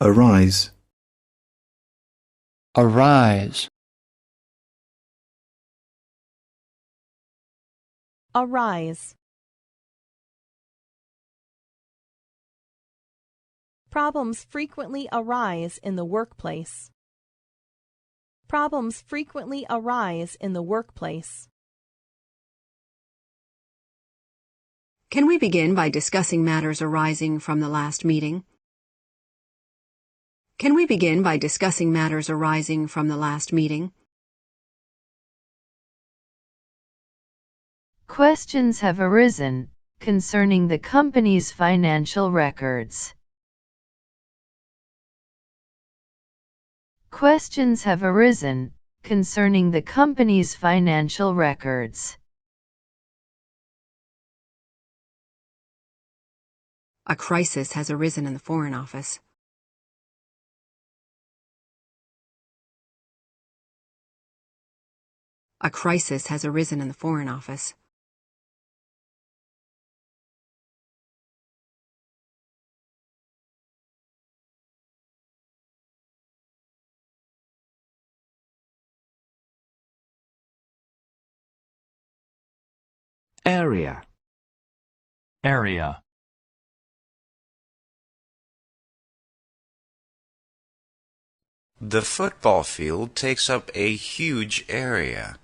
arise, arise, arise. Problems frequently arise in the workplace. Problems frequently arise in the workplace. Can we begin by discussing matters arising from the last meeting? Can we begin by discussing matters arising from the last meeting? Questions have arisen concerning the company's financial records. Questions have arisen concerning the company's financial records. A crisis has arisen in the Foreign Office. A crisis has arisen in the Foreign Office. Area. area, The football field takes up a huge area.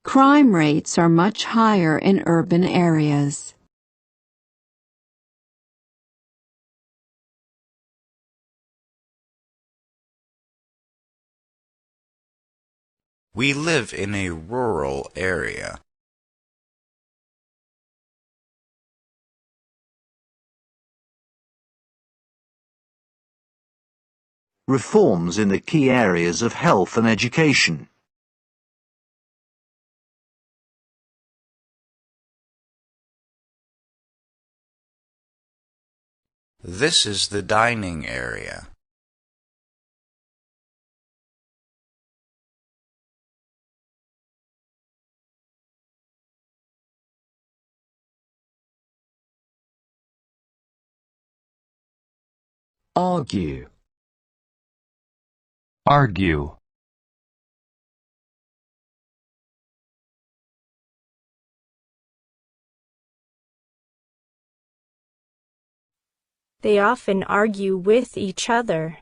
Crime rates are much higher in urban areas. We live in a rural area. Reforms in the key areas of health and education. This is the dining area. Argue. argue, They often argue with each other.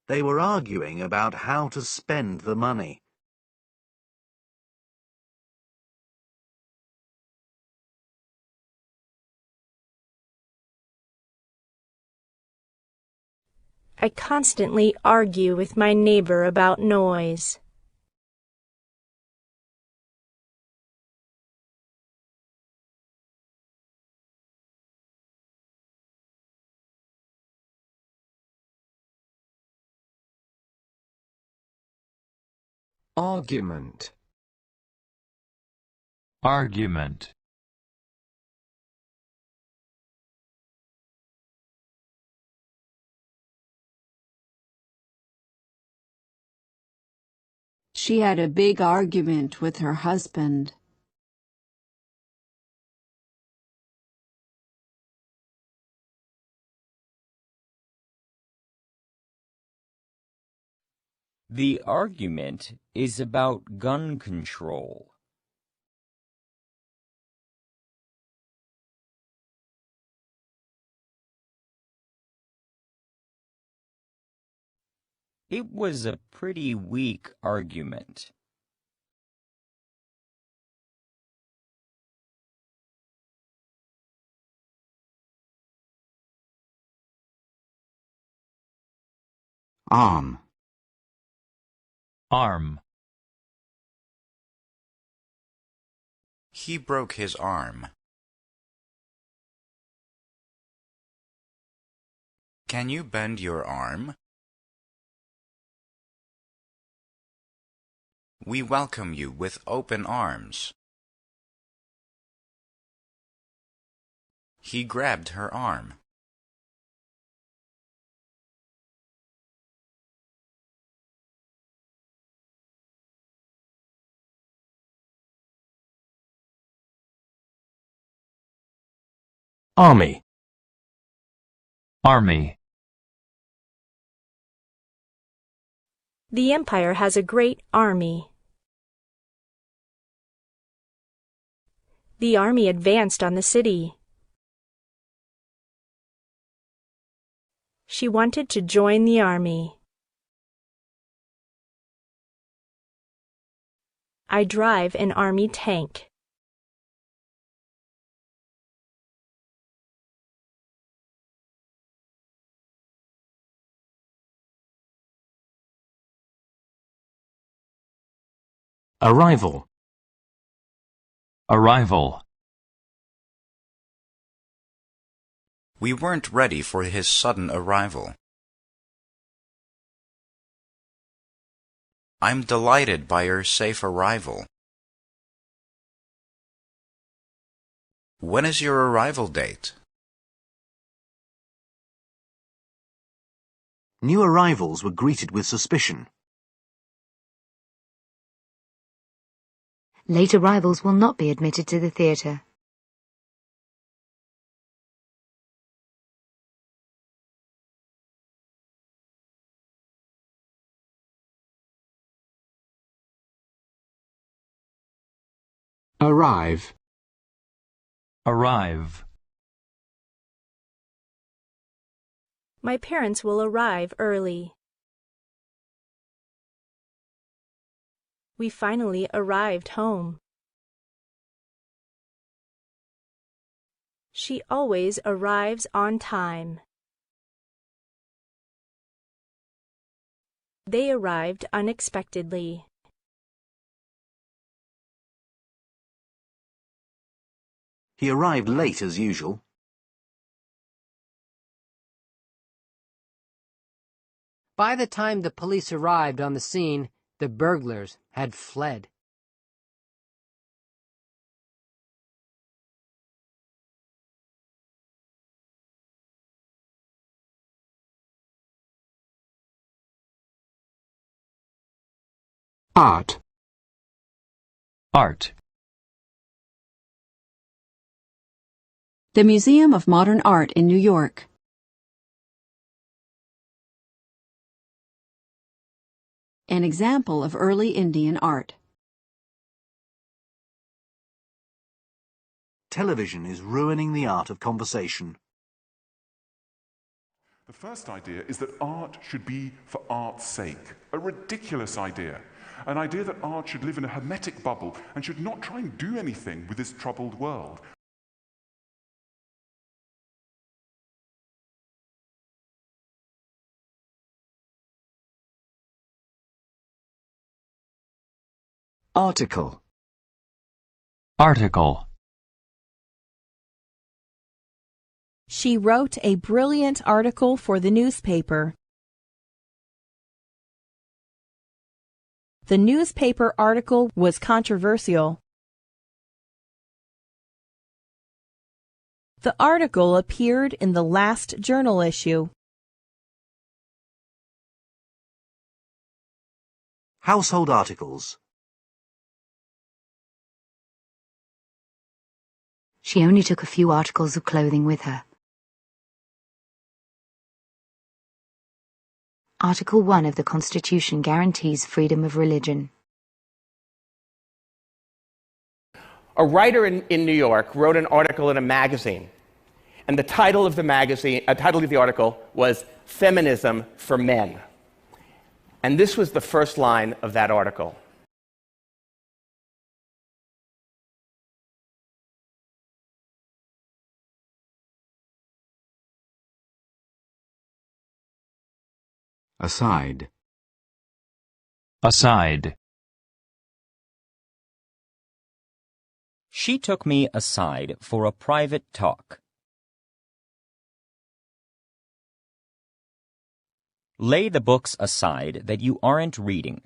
They were arguing about how to spend the money. I constantly argue with my neighbor about noise. Argument. argument, She had a big argument with her husband. The argument is about gun control. It was a pretty weak argument. Arm. arm, He broke his arm. Can you bend your arm? We welcome you with open arms. He grabbed her arm. Army. Army. The empire has a great army. The army advanced on the city. She wanted to join the army. I drive an army tank. Arrival. Arrival. We weren't ready for his sudden arrival. I'm delighted by your safe arrival. When is your arrival date? New arrivals were greeted with suspicion. Late arrivals will not be admitted to the theatre. Arrive. Arrive. My parents will arrive early. We finally arrived home. She always arrives on time. They arrived unexpectedly. He arrived late as usual. By the time the police arrived on the scene, the burglars had fled. Art. Art. The Museum of Modern Art in New York. An example of early Indian art. Television is ruining the art of conversation. The first idea is that art should be for art's sake. A ridiculous idea. An idea that art should live in a hermetic bubble and should not try and do anything with this troubled world. Article. Article. She wrote a brilliant article for the newspaper. The newspaper article was controversial. The article appeared in the last journal issue. Household articles. She only took a few articles of clothing with her. Article 1 of the Constitution guarantees freedom of religion. A writer in New York wrote an article in a magazine, and the title of the article was Feminism for Men. And this was the first line of that article. Aside. Aside. She took me aside for a private talk. Lay the books aside that you aren't reading.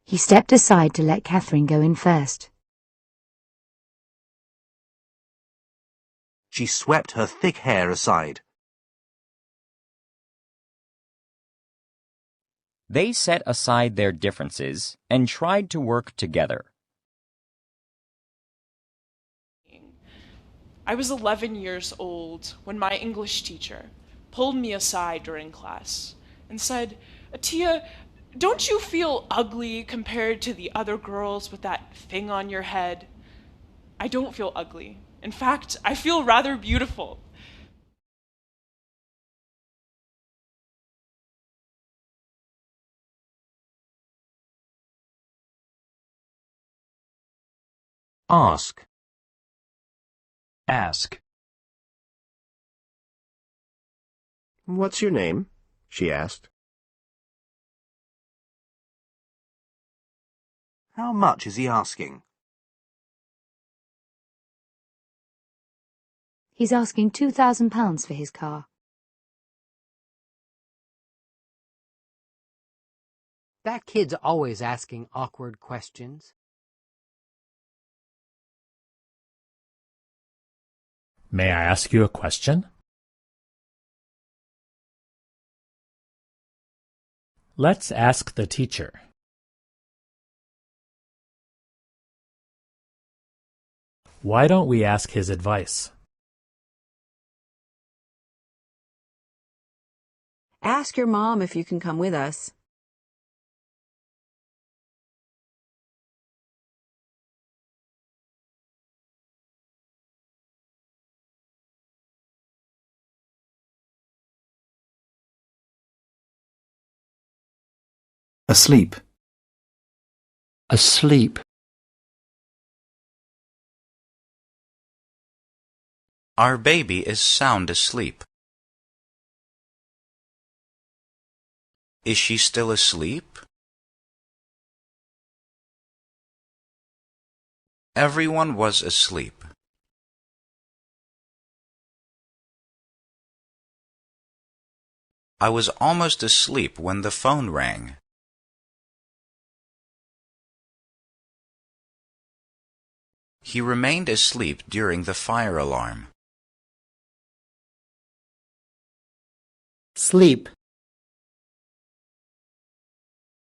He stepped aside to let Catherine go in first. She swept her thick hair aside. They set aside their differences and tried to work together. I was 11 years old when my English teacher pulled me aside during class and said, "Atia, don't you feel ugly compared to the other girls with that thing on your head?" I don't feel ugly. In fact, I feel rather beautiful. Ask. Ask. "What's your name?" she asked. How much is he asking? He's asking £2,000 for his car. That kid's always asking awkward questions. May I ask you a question? Let's ask the teacher. Why don't we ask his advice? Ask your mom if you can come with us. Asleep. Asleep. Our baby is sound asleep. Is she still asleep? Everyone was asleep. I was almost asleep when the phone rang. He remained asleep during the fire alarm. Sleep.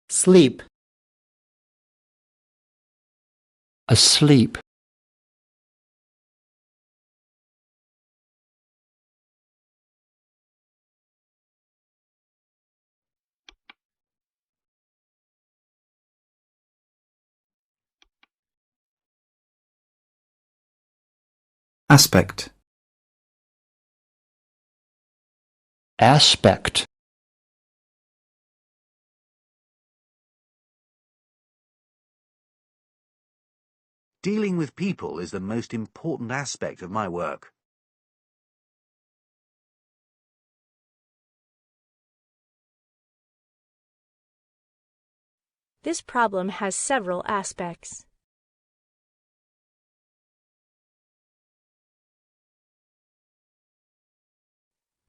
Sleep. Asleep. Aspect. Aspect. Dealing with people is the most important aspect of my work. This problem has several aspects.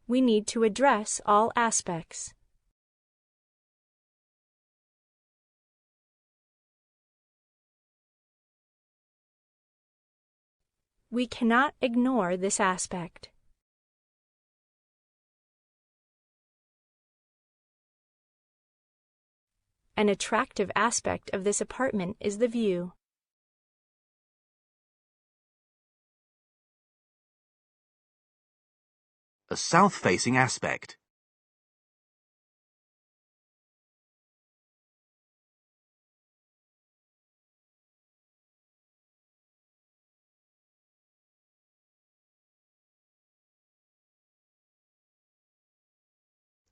We need to address all aspects. We cannot ignore this aspect. An attractive aspect of this apartment is the view. A south-facing aspect.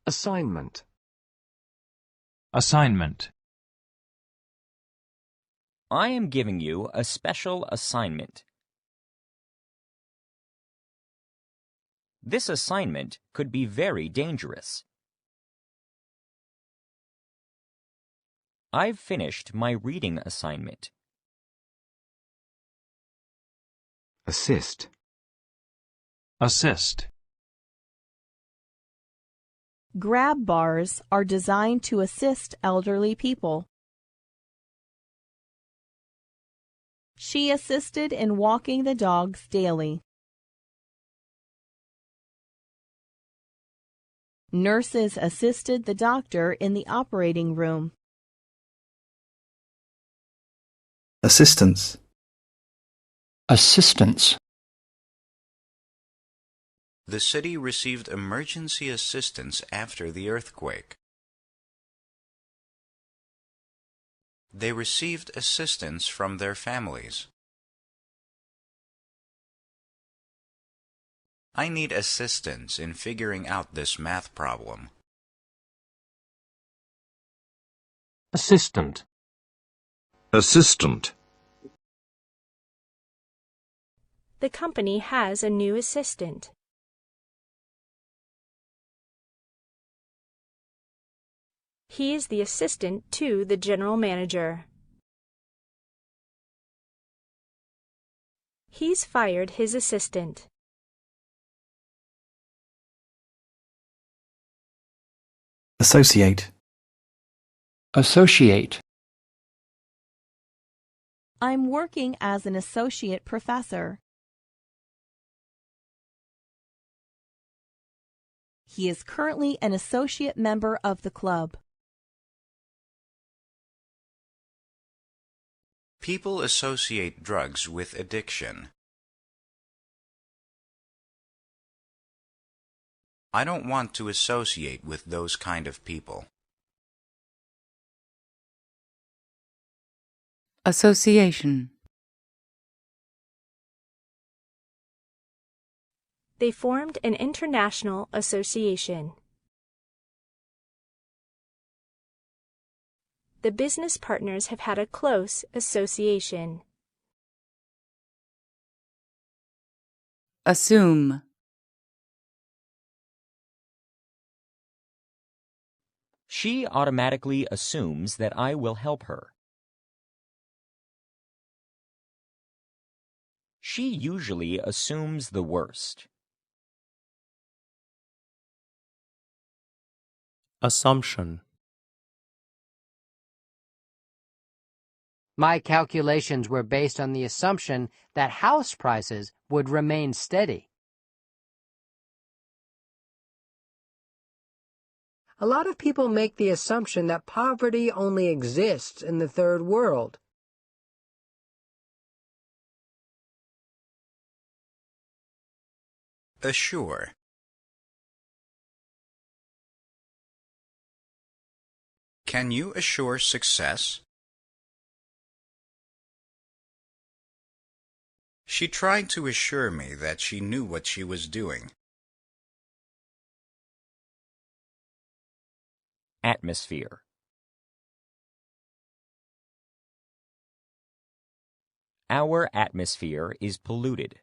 Assignment. Assignment. I am giving you a special assignment. This assignment could be very dangerous. I've finished my reading assignment. Assist. Assist. Grab bars are designed to assist elderly people. She assisted in walking the dogs daily. Nurses assisted the doctor in the operating room. Assistance. Assistance. The city received emergency assistance after the earthquake. They received assistance from their families. I need assistance in figuring out this math problem. Assistant. Assistant. The company has a new assistant. He is the assistant to the general manager. He's fired his assistant. Associate. Associate. I'm working as an associate professor. He is currently an associate member of the club. People associate drugs with addiction. I don't want to associate with those kind of people. Association. They formed an international association. The business partners have had a close association. Assume. She automatically assumes that I will help her. She usually assumes the worst. Assumption. My calculations were based on the assumption that house prices would remain steady. A lot of people make the assumption that poverty only exists in the third world. Assure. Can you assure success? She tried to assure me that she knew what she was doing. Atmosphere. Our atmosphere is polluted.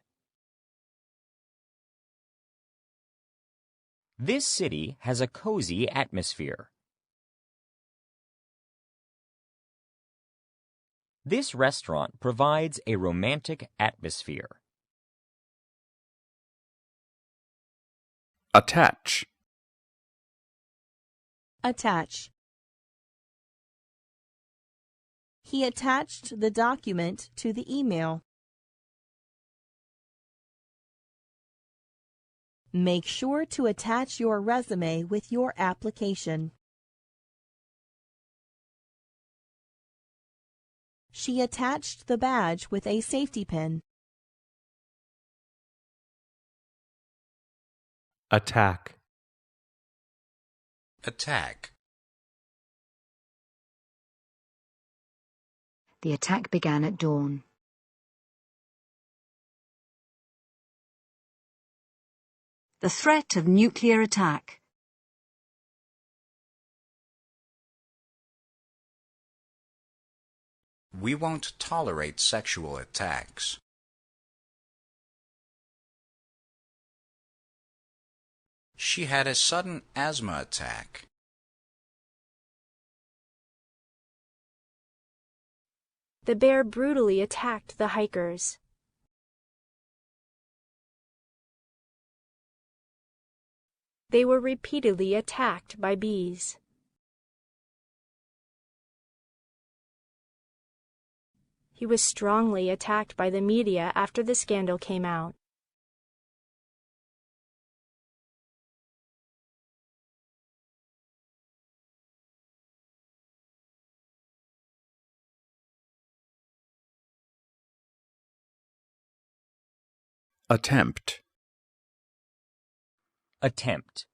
This city has a cozy atmosphere. This restaurant provides a romantic atmosphere. Attach. Attach. He attached the document to the email. Make sure to attach your resume with your application. She attached the badge with a safety pin. Attack. Attack. The attack began at dawn. The threat of nuclear attack. We won't tolerate sexual attacks. She had a sudden asthma attack. The bear brutally attacked the hikers. They were repeatedly attacked by bees. He was strongly attacked by the media after the scandal came out. Attempt. Attempt.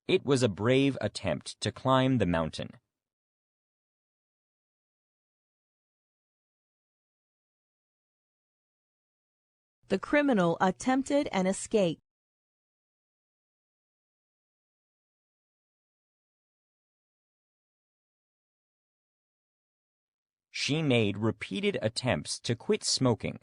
It was a brave attempt to climb the mountain. The criminal attempted an escape. She made repeated attempts to quit smoking.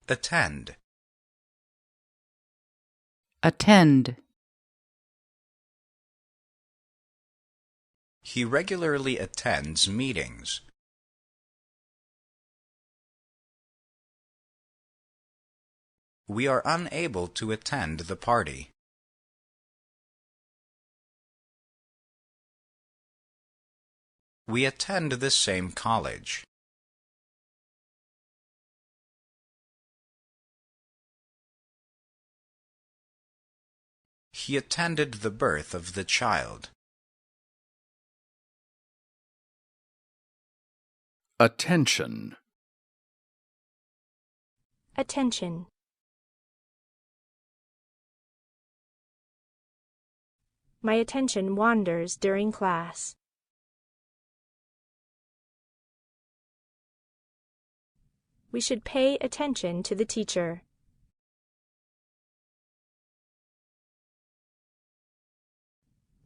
Attend. Attend. He regularly attends meetings. We are unable to attend the party. We attend the same college. He attended the birth of the child. Attention. Attention. My attention wanders during class. We should pay attention to the teacher.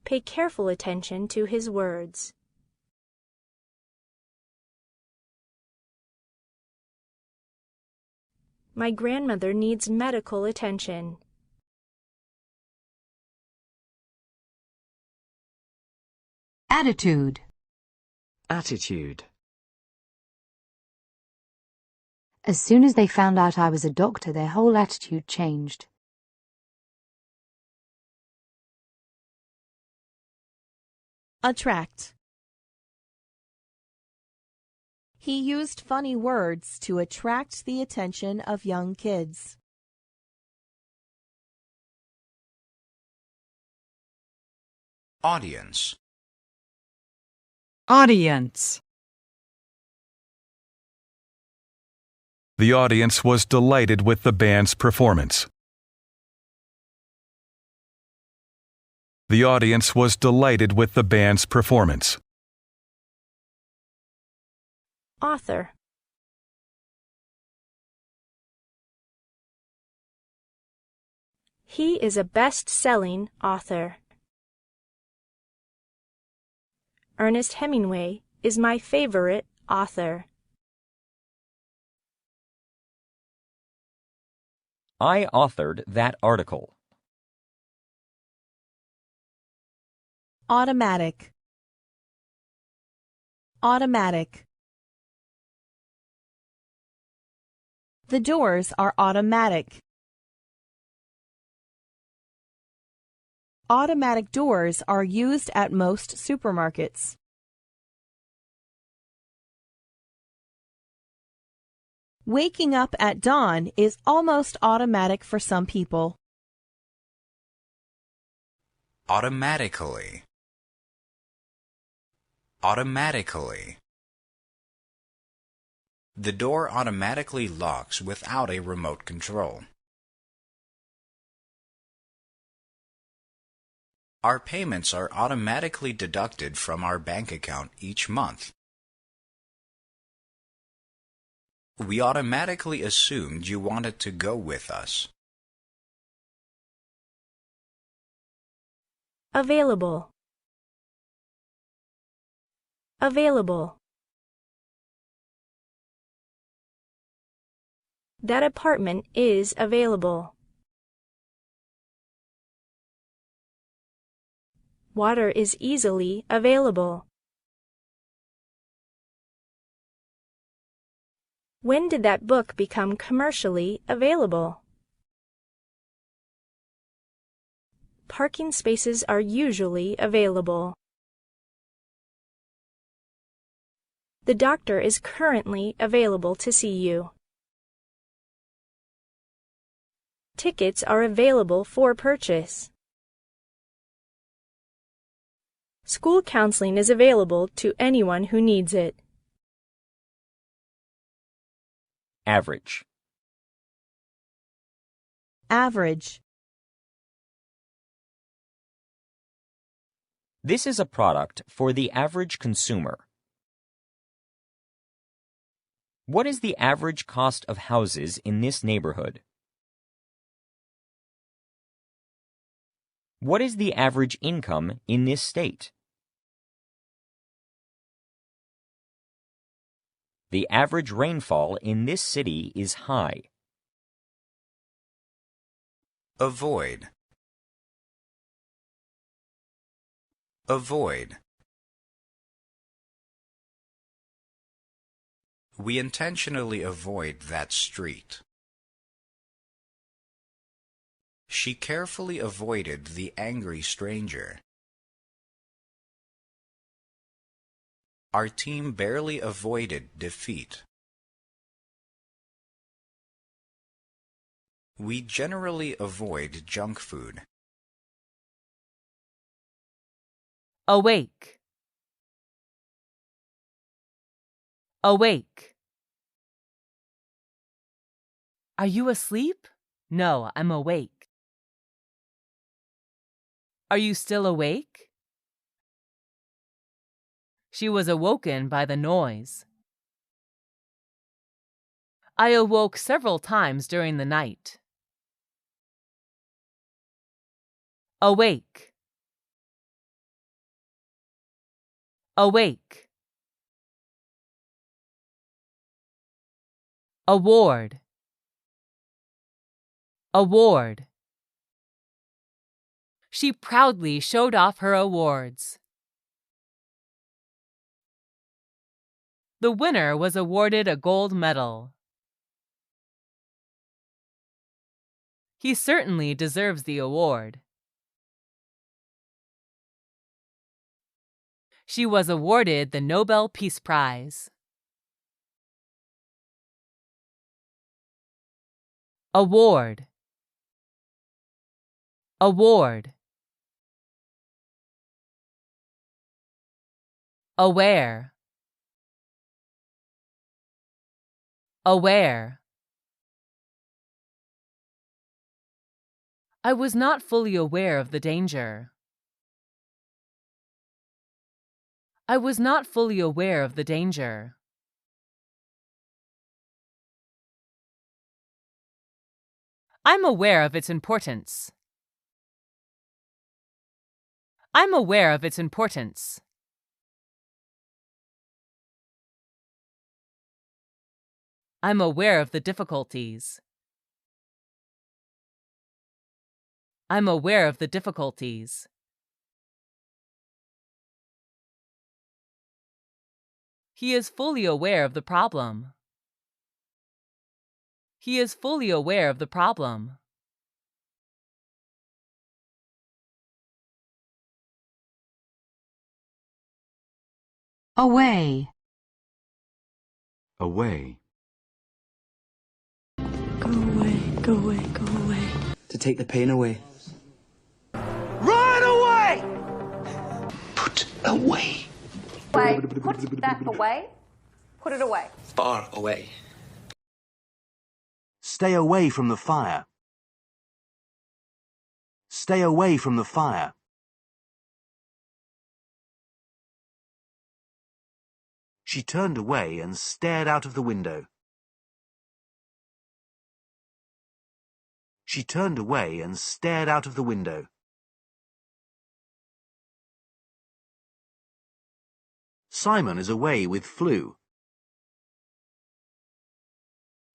Pay careful attention to his words. My grandmother needs medical attention. Attitude. Attitude. As soon as they found out I was a doctor, their whole attitude changed. Attract. He used funny words to attract the attention of young kids. Audience. Audience. The audience was delighted with the band's performance. The audience was delighted with the band's performance. Author. He is a best-selling author. Ernest Hemingway is my favorite author. I authored that article. Automatic. Automatic. The doors are automatic. Automatic doors are used at most supermarkets. Waking up at dawn is almost automatic for some people. Automatically. Automatically. The door automatically locks without a remote control. Our payments are automatically deducted from our bank account each month. We automatically assumed you wanted to go with us. Available. Available. That apartment is available. Water is easily available. When did that book become commercially available? Parking spaces are usually available. The doctor is currently available to see you. Tickets are available for purchase. School counseling is available to anyone who needs it. Average. Average. This is a product for the average consumer. What is the average cost of houses in this neighborhood? What is the average income in this state? The average rainfall in this city is high. Avoid. Avoid. We intentionally avoid that street. She carefully avoided the angry stranger. Our team barely avoided defeat. We generally avoid junk food. Awake. Awake. Are you asleep? No, I'm awake. Are you still awake? She was awoken by the noise. I awoke several times during the night. Awake. Awake. Award. Award. She proudly showed off her awards. The winner was awarded a gold medal. He certainly deserves the award. She was awarded the Nobel Peace Prize. Award. Award. Aware. Aware. I was not fully aware of the danger. I was not fully aware of the danger. I'm aware of its importance. I'm aware of its importance. I'm aware of the difficulties. I'm aware of the difficulties. He is fully aware of the problem. He is fully aware of the problem. Away. Away. Go away, go away, go away. To take the pain away. Run away! Put away. Away. Put that away. Put it away. Far away. Stay away from the fire. Stay away from the fire. She turned away and stared out of the window. She turned away and stared out of the window. Simon is away with flu.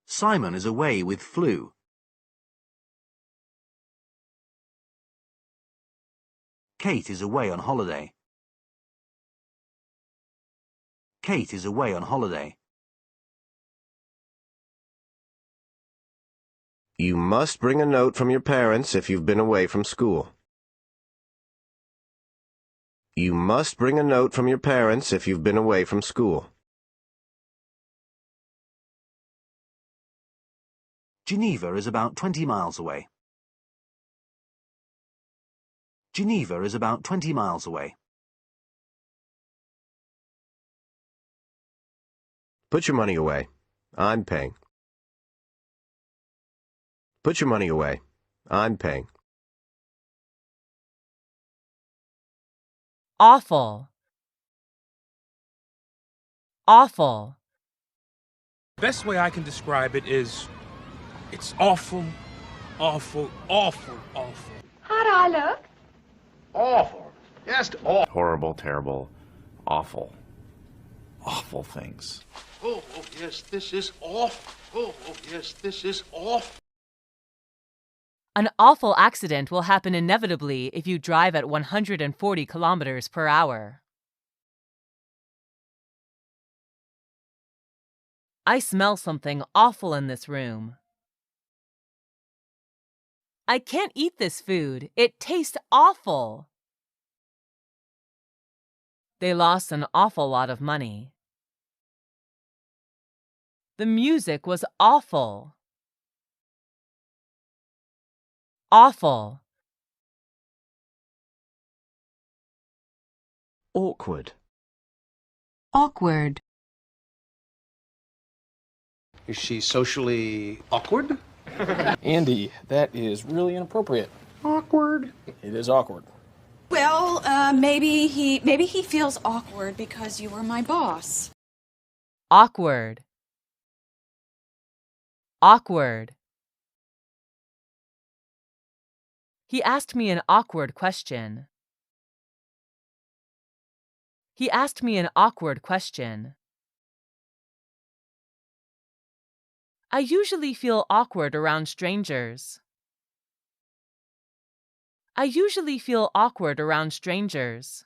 Simon is away with flu. Kate is away on holiday. Kate is away on holiday. You must bring a note from your parents if you've been away from school. You must bring a note from your parents if you've been away from school. Geneva is about 20 miles away. Geneva is about 20 miles away. Put your money away. I'm paying. Put your money away. I'm paying. Awful. Awful. Best way I can describe it is, it's awful, awful, awful, awful. How do I look? Awful. Just awful. Horrible, terrible, awful. Awful things. Oh, yes, this is awful. Oh, yes, this is awful. An awful accident will happen inevitably if you drive at 140 kilometers per hour. I smell something awful in this room. I can't eat this food. It tastes awful. They lost an awful lot of money. The music was awful. Awful. Awkward. Awkward. Is she socially awkward? Andy, that is really inappropriate. Awkward. It is awkward. Well, maybe he feels awkward because you were my boss. Awkward. Awkward. He asked me an awkward question. He asked me an awkward question. I usually feel awkward around strangers. I usually feel awkward around strangers.